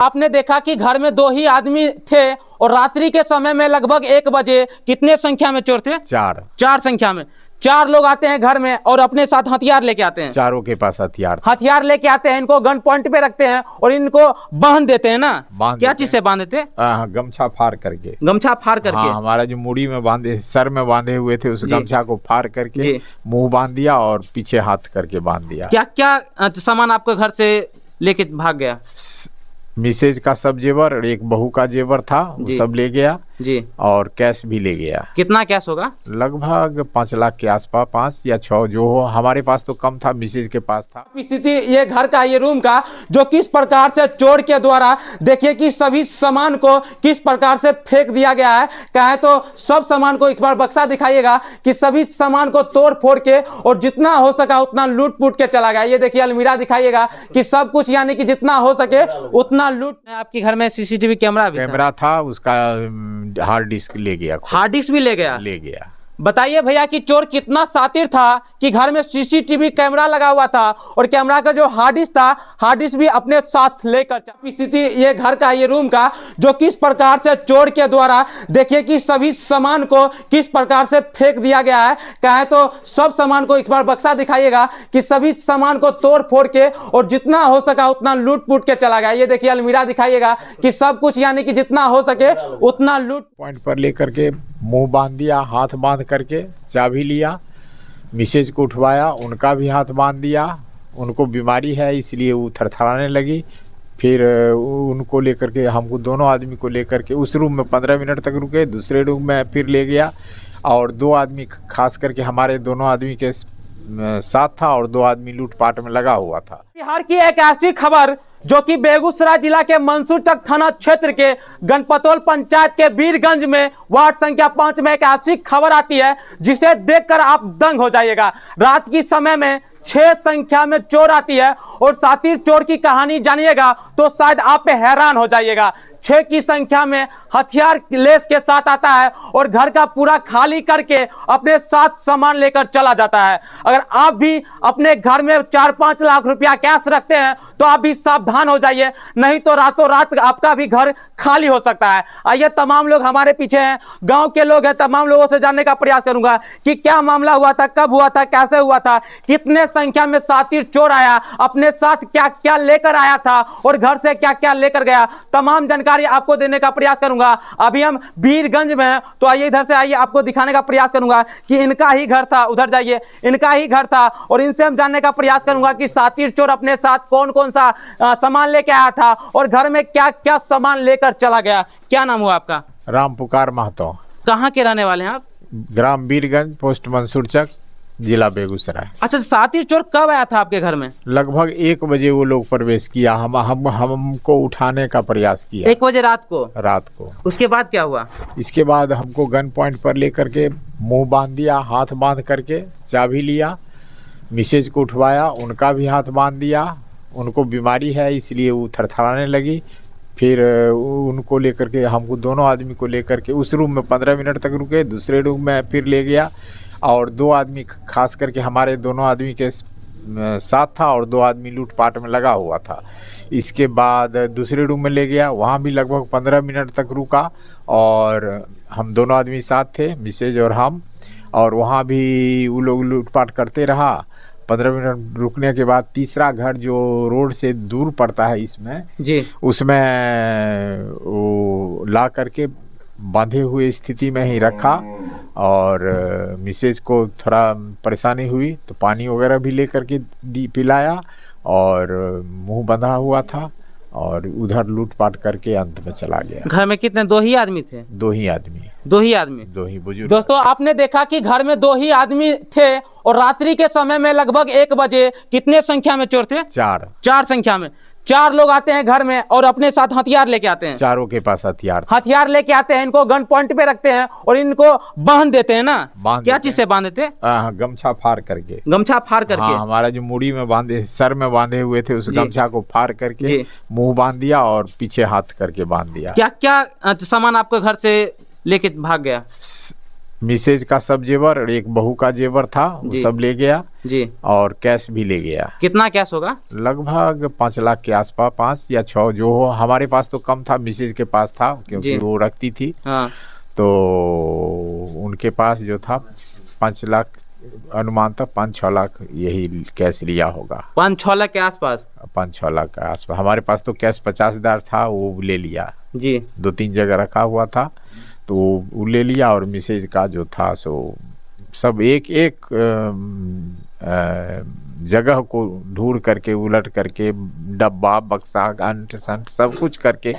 आपने देखा कि घर में दो ही आदमी थे और रात्रि के समय में लगभग 1 बजे कितने संख्या में चोर थे? चार संख्या में 4 लोग आते हैं घर में और अपने साथ हथियार लेके आते हैं। चारों के पास हथियार लेके आते हैं, इनको गन पॉइंट पे रखते हैं और इनको बांध देते हैं ना। क्या चीज से बांध देते? गमछा फाड़ करके। हाँ, हमारा जो मुड़ी में बांधे, सर में बांधे हुए थे, उस गमछा को फाड़ करके मुंह बांध दिया और पीछे हाथ करके बांध दिया। क्या क्या सामान आपके घर से लेके भाग गया? मिसेज का सब जेवर और एक बहू का जेवर था, वो सब ले गया जी, और कैश भी ले गया। कितना कैश होगा? लगभग 5 लाख के आसपास, 5 या 6 जो हो। हमारे पास तो कम था, मिसेज के पास था। स्थिति ये घर का, ये रूम का, जो किस प्रकार से चोर के द्वारा देखिए कि सभी सामान को किस प्रकार से फेंक दिया गया है। कहे तो सब सामान को इस बार बक्सा दिखाइएगा कि सभी सामान को तोड़ फोड़ के और जितना हो सका उतना लूट पुट के चला गया। ये देखिए अलमीरा दिखाइएगा कि सब कुछ यानी कि जितना हो सके उतना लूट। आपके घर में सीसीटीवी कैमरा था, उसका हार्ड डिस्क ले गया। हार्ड डिस्क भी ले गया। बताइए भैया कि चोर कितना शातिर था कि घर में सीसीटीवी कैमरा लगा हुआ था और कैमरा का जो हार्ड डिस्क था, हार्ड डिस्क भी अपने साथ लेकर। स्थिति ये घर का, ये रूम का, जो किस प्रकार से चोर के द्वारा देखिए कि सभी सामान को किस प्रकार से फेंक दिया गया है। कहे तो सब सामान को इस बार बक्सा दिखाइएगा कि सभी सामान को तोड़ फोड़ के और जितना हो सका उतना लूट पुट के चला गया। ये देखिए अलमीरा दिखाइएगा कि सब कुछ यानी कि जितना हो सके उतना लूट पॉइंट पर लेकर के मुंह बांध दिया, हाथ बांध करके चाबी लिया, मिसेज को उठवाया, उनका भी हाथ बांध दिया। उनको बीमारी है इसलिए वो थरथराने लगी। फिर उनको लेकर के, हमको दोनों आदमी को लेकर के उस रूम में 15 मिनट तक रुके। दूसरे रूम में फिर ले गया और 2 आदमी, खास करके हमारे दोनों आदमी के साथ था और 2 आदमी लूटपाट में लगा हुआ था। बिहार की एक ऐसी खबर जो कि बेगूसराय जिला के मंसूरचक थाना क्षेत्र के गणपतौल पंचायत के वीरगंज में वार्ड संख्या 5 में एक ऐसी खबर आती है जिसे देखकर आप दंग हो जाइएगा। रात की समय में 6 संख्या में चोर आती है और शातिर चोर की कहानी जानिएगा तो शायद आप पे हैरान हो जाइएगा। 6 की संख्या में हथियार लेस के साथ आता है और घर का पूरा खाली करके अपने साथ सामान लेकर चला जाता है। अगर आप भी अपने घर में 4-5 लाख रुपया कैश रखते हैं तो आप भी सावधान हो जाइए, नहीं तो रातों रात आपका भी घर खाली हो सकता है। आइए तमाम लोग हमारे पीछे हैं, गांव के लोग हैं, तमाम लोगों से जानने का प्रयास करूंगा कि क्या मामला हुआ था, कब हुआ था, कैसे हुआ था, कितने संख्या में शातिर चोर आया, अपने साथ क्या क्या लेकर आया था और घर से क्या क्या लेकर गया। तमाम जानकारी आपको देने का प्रयास करूंगा। अभी हम वीरगंज में हैं तो आइए इधर से, आइए आपको दिखाने का प्रयास करूंगा कि इनका ही घर था। उधर जाइए, इनका ही घर था और इनसे हम जानने का प्रयास करूंगा कि शातिर चोर अपने साथ कौन कौन सा सामान लेके आया था और घर में क्या क्या सामान लेकर चला गया। क्या नाम हुआ आपका? राम पुकार महतो। कहाँ के रहने वाले हैं आप? ग्राम वीरगंज, पोस्ट मंसूरचक, जिला बेगूसराय। अच्छा, शातिर चोर कब आया था आपके घर में? लगभग 1 बजे वो लोग प्रवेश किया। हमको उठाने का प्रयास किया। 1 बजे रात को? उसके बाद क्या हुआ? इसके बाद हमको गन पॉइंट पर लेकर के मुंह बांध दिया, हाथ बांध करके चाबी लिया, मिसेज को उठवाया, उनका भी हाथ बांध दिया। उनको बीमारी है इसलिए वो थरथराने लगी। फिर उनको लेकर के, हमको दोनों आदमी को लेकर के उस रूम में 15 मिनट तक रुके। दूसरे रूम में फिर ले गया और 2 आदमी, खास करके हमारे दोनों आदमी के साथ था और 2 आदमी लूटपाट में लगा हुआ था। इसके बाद दूसरे रूम में ले गया, वहाँ भी लगभग 15 मिनट तक रुका और हम दोनों आदमी साथ थे, मिसेज और हम, और वहाँ भी वो लोग लूटपाट करते रहा। 15 मिनट रुकने के बाद तीसरा घर जो रोड से दूर पड़ता है इसमें जी, उसमें वो ला करके बांधे हुए स्थिति में ही रखा और मिसेज को थोड़ा परेशानी हुई तो पानी वगैरह भी लेकर के पिलाया और मुंह बंधा हुआ था और उधर लूटपाट करके अंत में चला गया। घर में कितने? 2 ही आदमी थे? 2 ही आदमी। 2 ही आदमी, 2 ही बुजुर्ग। दोस्तों आपने देखा कि घर में 2 ही आदमी थे और रात्रि के समय में लगभग 1 बजे कितने संख्या में चोर थे? 4 संख्या में 4 लोग आते हैं घर में और अपने साथ हथियार लेके आते हैं। चारों के पास हथियार लेके आते हैं, इनको गन पॉइंट पे रखते हैं और इनको बांध देते हैं ना। क्या चीज से बांध देते? गमछा फाड़ करके। हमारा जो मुड़ी में बांधे, सर में बांधे हुए थे, उस गमछा को फाड़ करके मुंह बांध दिया और पीछे हाथ करके बांध दिया। क्या क्या सामान आपके घर से लेके भाग गया? मिसेज का सब जेवर और एक बहू का जेवर था, वो जी। सब ले गया जी। और कैश भी ले गया। कितना कैश होगा? लगभग 5 लाख के आसपास, 5 या 6 जो हो। हमारे पास तो कम था, मिसेज के पास था क्योंकि जी। वो रखती थी। हाँ। तो उनके पास जो था 5 लाख, अनुमान तक 5-6 लाख यही कैश लिया होगा। 5-6 लाख के आसपास। 5-6 लाख के आसपास। हमारे पास तो कैश 50,000 था, वो ले लिया। जी। 2-3 जगह रखा हुआ था तो वो ले लिया। और मिसेज का जो था सो सब एक एक जगह को ढूंढ करके, उलट करके, डब्बा बक्सा अंट संट सब कुछ करके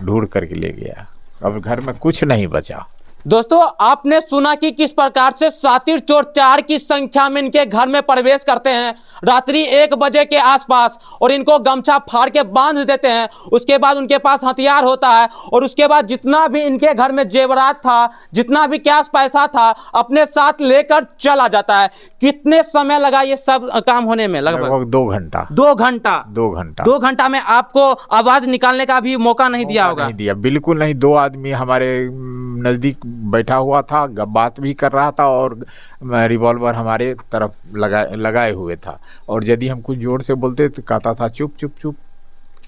ढूंढ करके ले गया। अब घर में कुछ नहीं बचा। दोस्तों, आपने सुना कि किस प्रकार से सातिर चोर 4 की संख्या में इनके घर में प्रवेश करते हैं रात्रि 1 बजे के आसपास और इनको गमछा फाड़ के बांध देते हैं। उसके बाद उनके पास हथियार होता है और उसके बाद जितना भी इनके घर में जेवरात था, जितना भी कैश पैसा था, अपने साथ लेकर चला जाता है। कितने समय लगा ये सब काम होने में? लगभग 2 घंटा। 2 घंटा। 2 घंटा। 2 घंटा में आपको आवाज निकालने का भी मौका नहीं दिया होगा? नहीं दिया, बिल्कुल नहीं। 2 आदमी हमारे नज़दीक बैठा हुआ था, बात भी कर रहा था और रिवॉल्वर हमारे तरफ लगाए हुए था। और यदि हम कुछ जोर से बोलते तो कहता था चुप चुप चुप।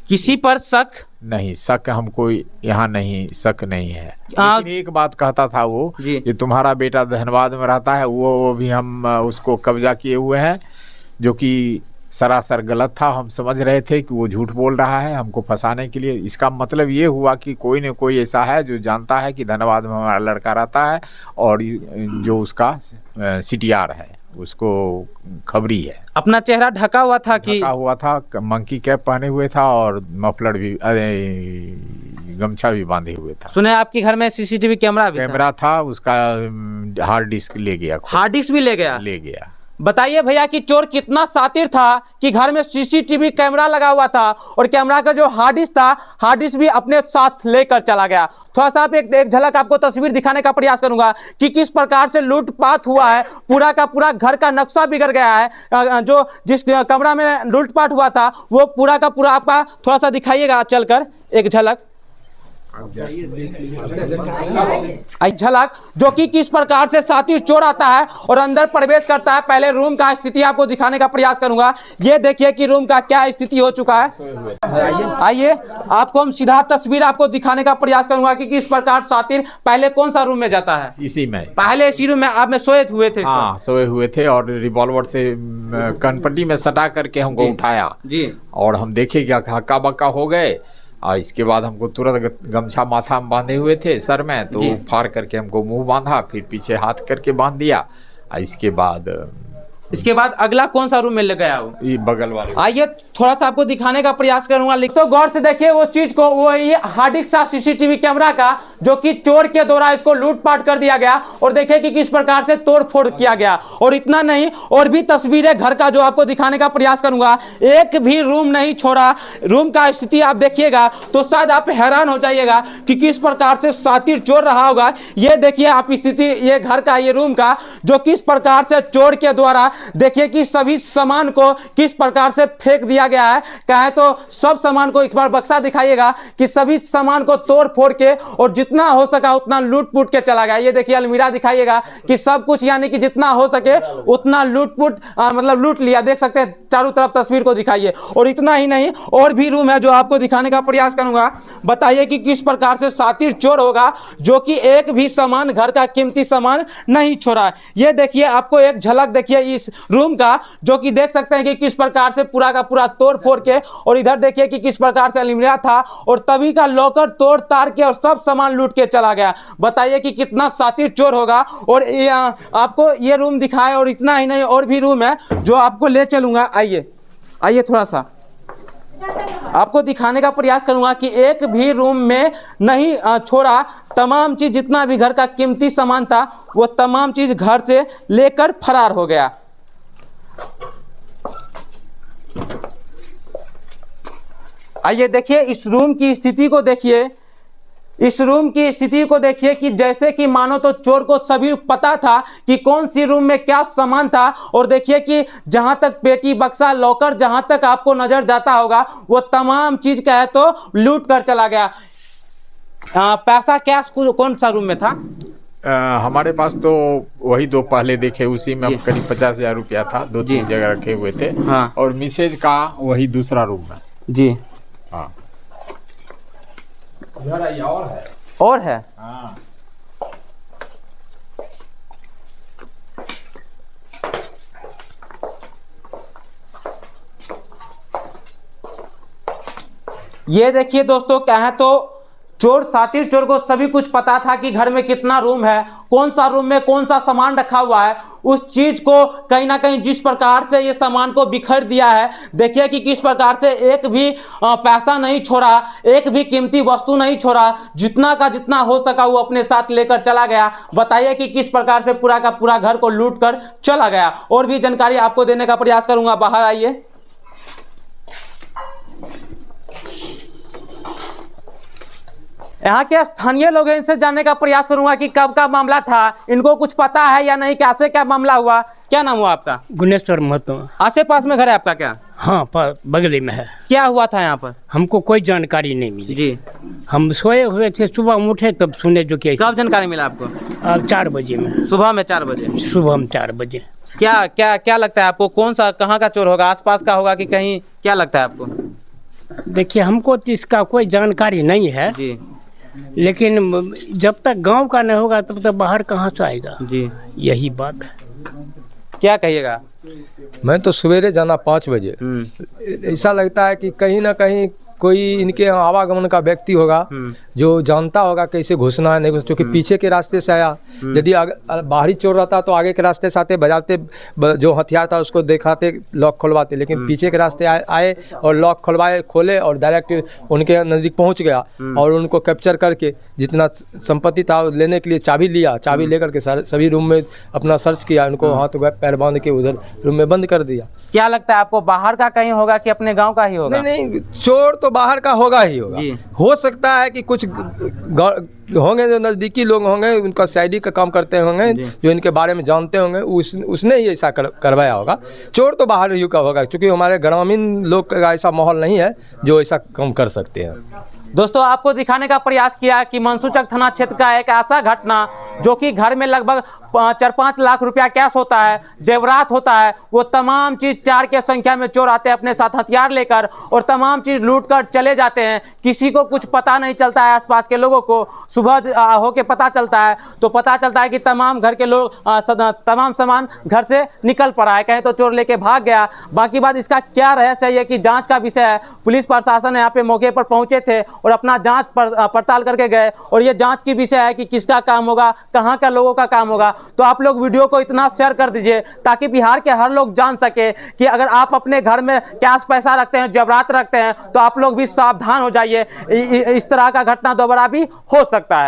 किसी पर शक नहीं, शक हमको यहाँ नहीं, शक नहीं है। हाँ। लेकिन एक बात कहता था वो, जी। कि तुम्हारा बेटा धनबाद में रहता है, वो भी हम उसको कब्जा किए हुए हैं, जो कि सरासर गलत था। हम समझ रहे थे कि वो झूठ बोल रहा है हमको फंसाने के लिए। इसका मतलब ये हुआ कि कोई न कोई ऐसा है जो जानता है कि धनबाद में हमारा लड़का रहता है और जो उसका सीटीआर है, उसको खबरी है। अपना चेहरा ढका हुआ था कि? ढका हुआ था, मंकी कैप पहने हुए था और मफलर भी, गमछा भी बांधे हुए था। सुने आपके घर में सीसीटीवी कैमरा भी था, उसका हार्ड डिस्क ले गया। हार्ड डिस्क भी ले गया? ले गया। बताइए भैया कि चोर कितना शातिर था कि घर में सीसीटीवी कैमरा लगा हुआ था और कैमरा का जो हार्ड डिस्क था, हार्ड डिस्क भी अपने साथ लेकर चला गया। थोड़ा सा आप एक झलक आपको तस्वीर दिखाने का प्रयास करूंगा कि किस प्रकार से लूटपाट हुआ है। पूरा का पूरा घर का नक्शा बिगड़ गया है। जो जिस कमरा में लूटपाट हुआ था वो पूरा का पूरा आपका थोड़ा सा दिखाइएगा चलकर एक झलक। झलक जो कि किस प्रकार से सातिर चोर आता है और अंदर प्रवेश करता है। पहले रूम का स्थिति आपको दिखाने का प्रयास करूंगा। ये देखिए कि रूम का क्या स्थिति हो चुका है। आइए आपको हम सीधा तस्वीर आपको दिखाने का प्रयास करूंगा कि किस प्रकार सातिर पहले कौन सा रूम में जाता है। इसी में, पहले इसी रूम में आप में सोए हुए थे? हाँ, सोए हुए थे और रिवॉल्वर से कनपट्टी में सटा करके हमको उठाया जी। और हम देखे क्या हक्का बक्का हो गए। और इसके बाद हमको तुरंत गमछा माथा में बांधे हुए थे सर में, तो फाड़ करके हमको मुंह बांधा, फिर पीछे हाथ करके बांध दिया। और इसके बाद अगला कौन सा रूम में ले गया वो? ये बगल वाले। आइए थोड़ा सा आपको दिखाने का प्रयास करूंगा। तो गौर से देखिए वो चीज को, वो ये हार्ड डिस्क था सीसीटीवी कैमरा का, जो कि चोर के द्वारा इसको लूटपाट कर दिया गया। और देखिए कि किस प्रकार से तोड़ फोड़ किया गया। और इतना नहीं, और भी तस्वीरें घर का जो आपको दिखाने का प्रयास करूंगा। एक भी रूम नहीं छोड़ा। रूम का स्थिति आप देखिएगा तो शायद आप हैरान हो जाइएगा कि किस प्रकार से सातिर चोर रहा होगा। ये देखिए आप स्थिति ये घर का, ये रूम का, जो किस प्रकार से चोर के द्वारा देखिए कि सभी सामान को किस प्रकार से फेंक दिया गया है। कहे तो सब सामान को, इस बार बक्सा दिखाइएगा कि सभी सामान को तोड़ फोड़ के और जितना हो सका उतना लूट पुट के चला गया। ये देखिए अलमीरा दिखाइएगा कि सब कुछ, यानी कि जितना हो सके उतना लूट पुट मतलब लूट लिया। देख सकते हैं चारों तरफ तस्वीर को दिखाइए। और इतना ही नहीं, और भी रूम है जो आपको दिखाने का प्रयास करूंगा। बताइए कि किस प्रकार से सातिर चोर होगा जो कि एक भी सामान, घर का कीमती सामान नहीं छोड़ा। ये देखिए आपको एक झलक देखिए इस रूम का, जो कि देख सकते हैं कि किस प्रकार से पूरा का पूरा तोड़ फोड़ के। और इधर देखिए कि किस प्रकार से अलमीरा था और तभी का लॉकर तोड़ ताड़ के और सब सामान लूट के चला गया। बताइए कि कितना सातिर चोर होगा। और आपको ये रूम दिखाए। और इतना ही नहीं, और भी रूम है जो आपको ले चलूंगा। आइए थोड़ा सा आपको दिखाने का प्रयास करूंगा कि एक भी रूम में नहीं छोड़ा। तमाम चीज, जितना भी घर का कीमती सामान था वो तमाम चीज घर से लेकर फरार हो गया। आइए देखिए इस रूम की स्थिति को देखिए। इस रूम की स्थिति को देखिए कि जैसे कि मानो तो चोर को सभी पता था कि कौन सी रूम में क्या सामान था। और देखिए कि जहां तक पेटी बक्सा लॉकर जहां तक आपको नजर जाता होगा वो तमाम चीज का है तो लूट कर चला गया। पैसा कैश कौन सा रूम में था? हमारे पास तो वही दो पहले देखे, उसी में करीब 50,000 रुपया था, 2-3 जगह रखे हुए थे। हाँ। और मिसेज का वही दूसरा रूम में। जी। हाँ, उधर और है। और है। हाँ। ये देखिए दोस्तों, क्या है तो चोर सातिर चोर को सभी कुछ पता था कि घर में कितना रूम है, कौन सा रूम में कौन सा सामान रखा हुआ है। उस चीज को कहीं ना कहीं जिस प्रकार से ये सामान को बिखर दिया है, देखिए कि किस प्रकार से एक भी पैसा नहीं छोड़ा, एक भी कीमती वस्तु नहीं छोड़ा, जितना का जितना हो सका वो अपने साथ लेकर चला गया। बताइए कि किस प्रकार से पूरा का पूरा घर को लूट कर चला गया। और भी जानकारी आपको देने का प्रयास करूंगा, बाहर आइए। यहाँ के स्थानीय लोग हैं, इनसे जानने का प्रयास करूंगा कि कब का मामला था, इनको कुछ पता है या नहीं, कैसे क्या मामला हुआ। क्या नाम हुआ आपका? गुनेश्वर महतो। आसे पास में घर है आपका क्या? हाँ, बगली में है। क्या हुआ था यहाँ पर? हमको कोई जानकारी नहीं मिली जी। हम सोए हुए थे, सुबह उठे तब सुने जो कि कब जानकारी मिला आपको? अब 4 बजे में, सुबह में 4 बजे। सुबह में 4 बजे। क्या क्या क्या लगता है आपको, कौन सा कहाँ का चोर होगा, आसपास का होगा कि कहीं, क्या लगता है आपको? देखिए, हमको तो इसका कोई जानकारी नहीं है जी। लेकिन जब तक गांव का नहीं होगा तब तक बाहर कहाँ से आएगा। जी, यही बात है। क्या कहिएगा? मैं तो सवेरे जाना 5 बजे। ऐसा लगता है कि कहीं ना कहीं कोई इनके आवागमन का व्यक्ति होगा जो जानता होगा कैसे घुसना है, नहीं घुसना, क्योंकि पीछे के रास्ते से आया। यदि बाहरी चोर रहता तो आगे के रास्ते से आते, बजाते, जो हथियार था उसको दिखाते, लॉक खुलवाते, लेकिन पीछे के रास्ते आए और लॉक खुलवाए, खोले और डायरेक्ट उनके नज़दीक पहुंच गया और उनको कैप्चर करके जितना संपत्ति था लेने के लिए चाबी लिया। चाबी लेकर के सभी रूम में अपना सर्च किया, उनको हाथ पैर बांध के उधर रूम में बंद कर दिया। क्या लगता है आपको, बाहर का कहीं होगा कि अपने गांव का ही होगा? नहीं, चोर तो बाहर का होगा ही होगा। हो सकता है कि कुछ होंगे जो नज़दीकी लोग होंगे, उनका सीआईडी का काम करते होंगे, जो इनके बारे में जानते होंगे, उसने ही ऐसा करवाया होगा। चोर तो बाहर ही का होगा, क्योंकि हमारे ग्रामीण लोग का ऐसा माहौल नहीं है जो ऐसा काम कर सकते हैं। दोस्तों, आपको दिखाने का प्रयास किया कि मंसूचक थाना क्षेत्र का एक ऐसा घटना जो कि घर में लगभग 4-5 लाख रुपया कैश होता है, जेवरात होता है, वो तमाम चीज़ 4 के संख्या में चोर आते हैं अपने साथ हथियार लेकर और तमाम चीज़ लूट कर चले जाते हैं। किसी को कुछ पता नहीं चलता है, आसपास के लोगों को सुबह होके पता चलता है तो पता चलता है कि तमाम घर के लोग तमाम सामान घर से निकल पड़ा है, कहीं तो चोर लेके भाग गया। बाकी बात इसका क्या रहस्य है, ये कि जांच का विषय है। पुलिस प्रशासन यहाँ पे मौके पर पहुंचे थे और अपना जांच पड़ताल करके गए और ये जांच की विषय है कि किसका काम होगा, कहाँ का लोगों का काम होगा। तो आप लोग वीडियो को इतना शेयर कर दीजिए ताकि बिहार के हर लोग जान सके कि अगर आप अपने घर में कैश पैसा रखते हैं, जेवरात रखते हैं, तो आप लोग भी सावधान हो जाइए, इस तरह का घटना दोबारा भी हो सकता है।